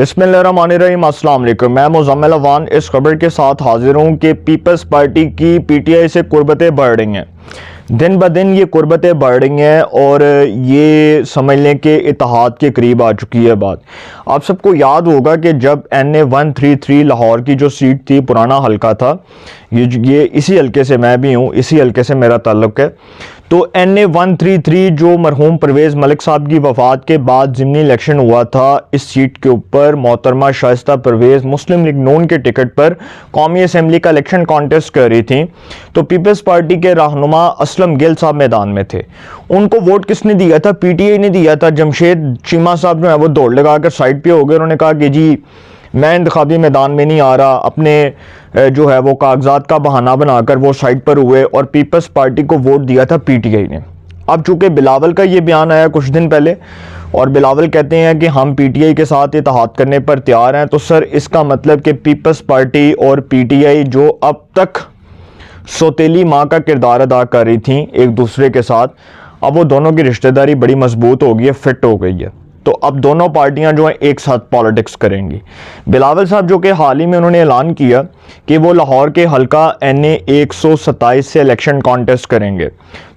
बिस्मिल्लाहिर्रहमानिर्रहीम, अस्सलाम वालेकुम। मैं मुज़म्मिल अवान इस खबर के साथ हाजिर हूँ कि पीपल्स पार्टी की पीटीआई से कुर्बतें बढ़ रही हैं। दिन ब दिन ये कुर्बतें बढ़ रही हैं और ये समझ लें कि इत्तेहाद के करीब आ चुकी है बात। आप सबको याद होगा कि जब NA 133 लाहौर की जो सीट थी, पुराना हल्का था, ये इसी हल्के से मैं भी हूँ, इसी हल्के से मेरा ताल्लुक़ है। तो NA 133 जो मरहूम परवेज़ मलिक साहब की वफ़ात के बाद ज़िमनी इलेक्शन हुआ था, इस सीट के ऊपर मोहतरमा शाइस्ता परवेज़ मुस्लिम लीग नून के टिकट पर कौमी असम्बली का इलेक्शन कॉन्टेस्ट कर रही थी। तो पीपल्स पार्टी के रहनुमा असलम गिल साहब मैदान में थे। उनको वोट किसने दिया था? पीटीआई ने दिया था। जमशेद चीमा साहब जो है वो दौड़ लगाकर साइड पे हो गए। उन्होंने कहा कि जी मैं इंतखाबी मैदान में नहीं आ रहा, अपने जो है वो कागजात का बहाना बनाकर वो साइड पर हुए और पीपल्स पार्टी को वोट दिया था पीटीआई ने। अब चूंकि बिलावल का ये बयान आया कुछ दिन पहले और बिलावल कहते हैं कि हम पीटीआई के साथ इत्तेहाद करने पर तैयार हैं, तो सर इसका मतलब कि पीपल्स पार्टी और पीटीआई जो अब तक सौतेली माँ का किरदार अदा कर रही थी एक दूसरे के साथ, अब वो दोनों की रिश्तेदारी बड़ी मजबूत हो गई है, फिट हो गई है। तो अब दोनों पार्टियां जो हैं एक साथ पॉलिटिक्स करेंगी। बिलावल साहब जो कि हाल ही में उन्होंने ऐलान किया कि वो लाहौर के हल्का NA 127 से इलेक्शन कॉन्टेस्ट करेंगे।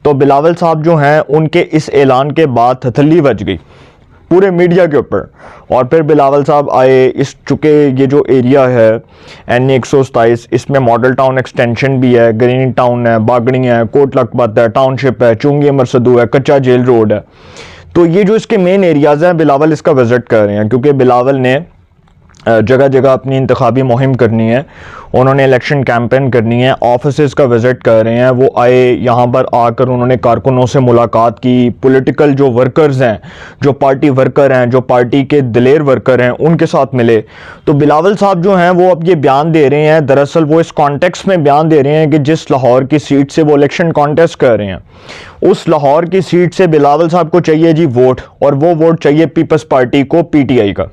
तो बिलावल साहब जो हैं उनके इस ऐलान के बाद थतली बज गई पूरे मीडिया के ऊपर। और फिर बिलावल साहब आए, इस चूँकि ये जो एरिया है NA 127, इसमें मॉडल टाउन एक्सटेंशन भी है, ग्रीन टाउन है, बागड़ी है, कोट लखपत है, टाउनशिप है, चुंगी मरसदू है, कच्चा जेल रोड है। तो ये जो इसके मेन एरियाज़ हैं, बिलावल इसका विज़िट कर रहे हैं क्योंकि बिलावल ने जगह जगह अपनी इंतखाबी मुहिम करनी है, उन्होंने इलेक्शन कैंपेन करनी है, ऑफिसेज़ का विज़िट कर रहे हैं। वो आए, यहाँ पर आकर उन्होंने कारकुनों से मुलाकात की, पॉलिटिकल जो वर्कर्स हैं, जो पार्टी वर्कर हैं, जो पार्टी के दिलेर वर्कर हैं, उनके साथ मिले। तो बिलावल साहब जो हैं वो अब ये बयान दे रहे हैं, दरअसल वो इस कॉन्टेक्स्ट में बयान दे रहे हैं कि जिस लाहौर की सीट से वो इलेक्शन कॉन्टेस्ट कर रहे हैं, उस लाहौर की सीट से बिलावल साहब को चाहिए जी वोट, और वो वोट चाहिए पीपल्स पार्टी को, पीटीआई का।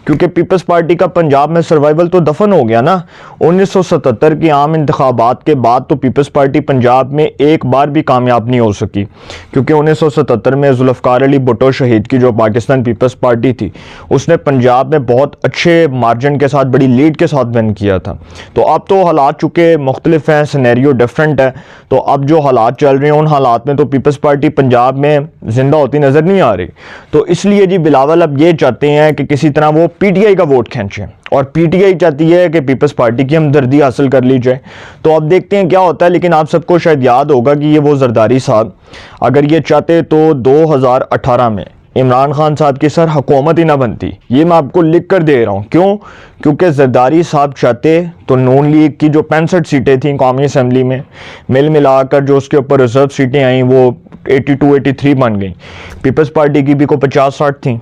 क्योंकि पीपल्स पार्टी का पंजाब में सर्वाइवल तो दफन हो गया ना। 1977 की आम इंतखाबात के बाद तो पीपल्स पार्टी पंजाब में एक बार भी कामयाब नहीं हो सकी, क्योंकि 1977 में जुल्फ़िकार अली भुट्टो शहीद की जो पाकिस्तान पीपल्स पार्टी थी, उसने पंजाब में बहुत अच्छे मार्जिन के साथ, बड़ी लीड के साथ विन किया था। तो अब तो हालात चूँकि मुख्तलिफ हैं, सिनेरियो डिफरेंट है, तो अब जो हालात चल रहे हैं उन हालात में तो पीपल्स पार्टी पंजाब में जिंदा होती नजर नहीं आ रही। तो इसलिए जी बिलावल अब ये चाहते हैं कि किसी तरह वो पीटीआई का वोट खींचें, और पीटीआई चाहती है कि पीपल्स पार्टी की हमदर्दी हासिल कर ली जाए। तो अब देखते हैं क्या होता है। लेकिन आप सबको शायद याद होगा कि ये वो जरदारी साहब अगर ये चाहते तो 2018 में इमरान खान साहब की सर हुकूमत ही ना बनती। ये मैं आपको लिख कर दे रहा हूँ। क्यों? क्योंकि जरदारी साहब चाहते तो नून लीग की जो 65 सीटें थी कौमी असम्बली में, मिल मिलाकर जो उसके ऊपर रिजर्व सीटें आई वो 82-83 बन गई। पीपल्स पार्टी की भी को 50-60 थी,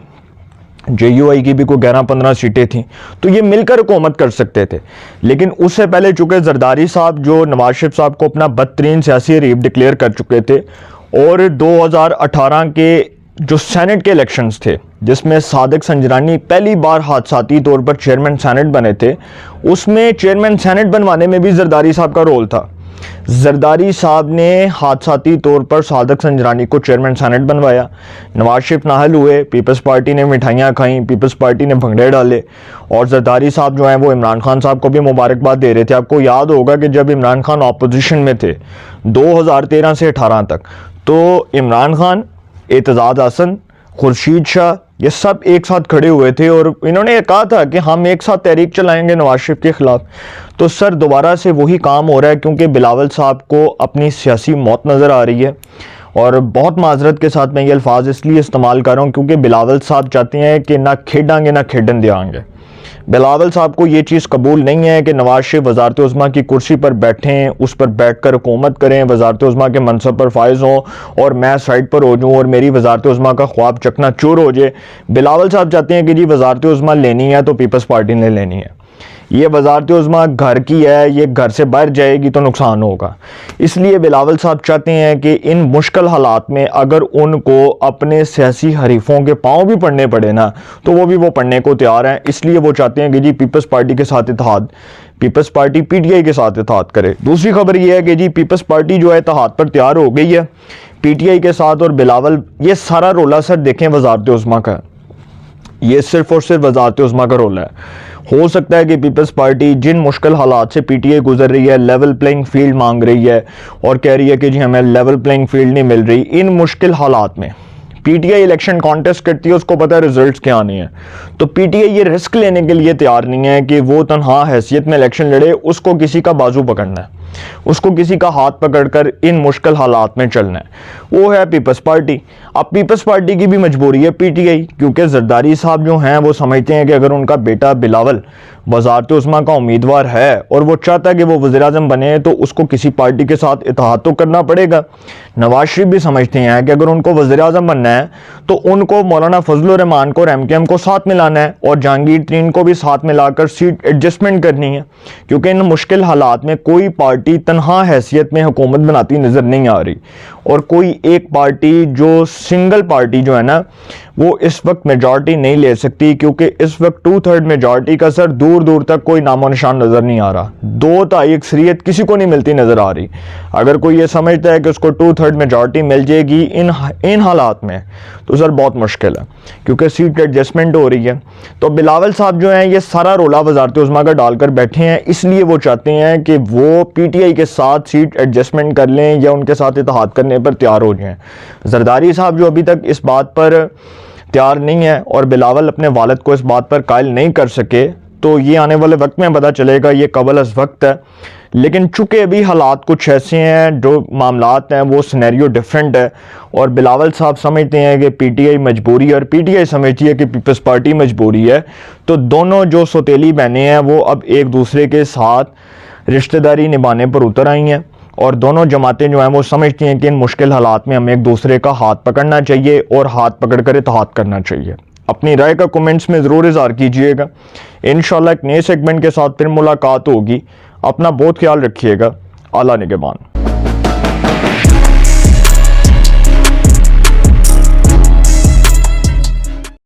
JUI की भी को 11-15 सीटें थी, तो ये मिलकर हुकूमत कर सकते थे। लेकिन उससे पहले चूंकि जरदारी साहब जो नवाज शरीफ साहब को अपना बदतरीन सियासी हरीफ डिक्लेयर कर चुके थे, और 2018 के जो सेनेट के इलेक्शंस थे जिसमें सादिक संजरानी पहली बार हादसाती तौर पर चेयरमैन सेनेट बने थे, उसमें चेयरमैन सेनेट बनवाने में भी जरदारी साहब का रोल था। जरदारी साहब ने हादसाती तौर पर सादिक संजरानी को चेयरमैन सेनेट बनवाया। नवाज शरीफ नाहल हुए, पीपल्स पार्टी ने मिठाइयाँ खाई, पीपल्स पार्टी ने भंगड़े डाले, और जरदारी साहब जो हैं वो इमरान खान साहब को भी मुबारकबाद दे रहे थे। आपको याद होगा कि जब इमरान खान ऑपोजिशन में थे 2013 से 18 तक, तो इमरान खान, एतजाज हसन, खुर्शीद शाह, ये सब एक साथ खड़े हुए थे और इन्होंने कहा था कि हम एक साथ तहरीक चलाएंगे नवाज शरीफ के खिलाफ। तो सर दोबारा से वही काम हो रहा है, क्योंकि बिलावल साहब को अपनी सियासी मौत नज़र आ रही है। और बहुत माजरत के साथ मैं ये अल्फाज इसलिए इस्तेमाल कर रहा हूँ क्योंकि बिलावल साहब चाहते हैं कि ना खेडांगे ना खेडन देंगे। बिलावल साहब को ये चीज़ कबूल नहीं है कि नवाज शरीफ वज़ारत उज़्मा की कुर्सी पर बैठें, उस पर बैठकर हुकूमत करें, वज़ारत उज़्मा के मनसब पर फायज़ हों और मैं साइड पर हो जाऊँ और मेरी वज़ारत उज़्मा का ख्वाब चकना चूर हो जाए। बिलावल साहब चाहते हैं कि जी वज़ारत उज़्मा लेनी है तो पीपल्स पार्टी ने लेनी है। ये वज़ारत उज़्मा घर की है, ये घर से बाहर जाएगी तो नुकसान होगा। इसलिए बिलावल साहब चाहते हैं कि इन मुश्किल हालात में अगर उनको अपने सियासी हरीफों के पाँव भी पड़ने पड़े ना, तो वो भी वो पढ़ने को तैयार हैं। इसलिए वो चाहते हैं कि जी पीपल्स पार्टी के साथ इत्तेहाद, पीपल्स पार्टी पीटीआई के साथ इत्तेहाद करे। दूसरी खबर यह है कि जी पीपल्स पार्टी जो है इत्तेहाद पर तैयार हो गई है पीटीआई के साथ, और बिलावल, ये सारा रोला सर देखें वज़ारत उज़्मा का। ये सिर्फ और सिर्फ वज़ारत उज़्मा का रोल है। हो सकता है कि पीपल्स पार्टी जिन मुश्किल हालात से पीटीआई गुजर रही है, लेवल प्लेइंग फील्ड मांग रही है और कह रही है कि जी हमें लेवल प्लेइंग फील्ड नहीं मिल रही, इन मुश्किल हालात में पीटीआई इलेक्शन कॉन्टेस्ट करती है, उसको पता है रिजल्ट्स क्या आने हैं, तो पीटीआई ये रिस्क लेने के लिए तैयार नहीं है कि वो तनहा हैसियत में इलेक्शन लड़े, उसको किसी का बाजू पकड़ना है, उसको किसी का हाथ पकड़कर इन मुश्किल हालात में चलना है, वो है पीपल्स पार्टी। अब पीपल्स पार्टी की भी मजबूरी है पीटीआई, क्योंकि जरदारी साहब जो हैं वो समझते हैं कि अगर उनका बेटा बिलावल वज़ारत उज़्मा का उम्मीदवार है और वो चाहता है कि वो वज़ीर-ए-आज़म बने, तो उसको किसी पार्टी के साथ इत्तेहाद तो करना पड़ेगा। नवाज शरीफ भी समझते हैं कि अगर उनको वज़ीर-ए-आज़म बनना है तो उनको मौलाना फजलुर रहमान को और एमकेएम को साथ मिलाना है और जहांगीर तरीन को भी साथ मिलाकर सीट एडजस्टमेंट करनी है, क्योंकि इन मुश्किल हालात में कोई पार्टी तनहा हैसियत में हुकूमत बनाती नज़र नहीं आ रही और कोई एक पार्टी जो सिंगल पार्टी जो है ना वो इस वक्त मेजॉरिटी नहीं ले सकती, क्योंकि इस वक्त 2/3 मेजॉरिटी का सर दूर दूर तक कोई नामो निशान नज़र नहीं आ रहा। 2/3 अक्सरियत किसी को नहीं मिलती नज़र आ रही। अगर कोई ये समझता है कि उसको 2/3 मेजॉरिटी मिल जाएगी इन हालात में, तो सर बहुत मुश्किल है, क्योंकि सीट एडजस्टमेंट हो रही है। तो बिलावल साहब जो हैं ये सारा रोला वज़ारत उज़्मा का डालकर बैठे हैं, इसलिए वो चाहते हैं कि वो पीटीआई के साथ सीट एडजस्टमेंट कर लें या उनके साथ इत्तेहाद करने पर तैयार हो जाएं। जरदारी साहब जो अभी तक इस बात पर तैयार नहीं है और बिलावल अपने वालिद को इस बात पर कायल नहीं कर सके, तो ये आने वाले वक्त में पता चलेगा, ये कबल अज़ वक्त है। लेकिन चूँकि अभी हालात कुछ ऐसे हैं, जो मामलात हैं वो सिनेरियो डिफरेंट है और बिलावल साहब समझते हैं कि पीटीआई मजबूरी है और पीटीआई समझती है कि पीपल्स पार्टी मजबूरी है, तो दोनों जो सौतेली बहनें हैं वो अब एक दूसरे के साथ रिश्तेदारी निभाने पर उतर आई हैं और दोनों जमातें जो हैं वो समझती हैं कि इन मुश्किल हालात में हमें एक दूसरे का हाथ पकड़ना चाहिए और हाथ पकड़कर इत्तेहाद करना चाहिए। अपनी राय का कमेंट्स में ज़रूर इज़हार कीजिएगा। इंशाल्लाह एक नए सेगमेंट के साथ फिर मुलाकात होगी। अपना बहुत ख्याल रखिएगा। आला निगहबान।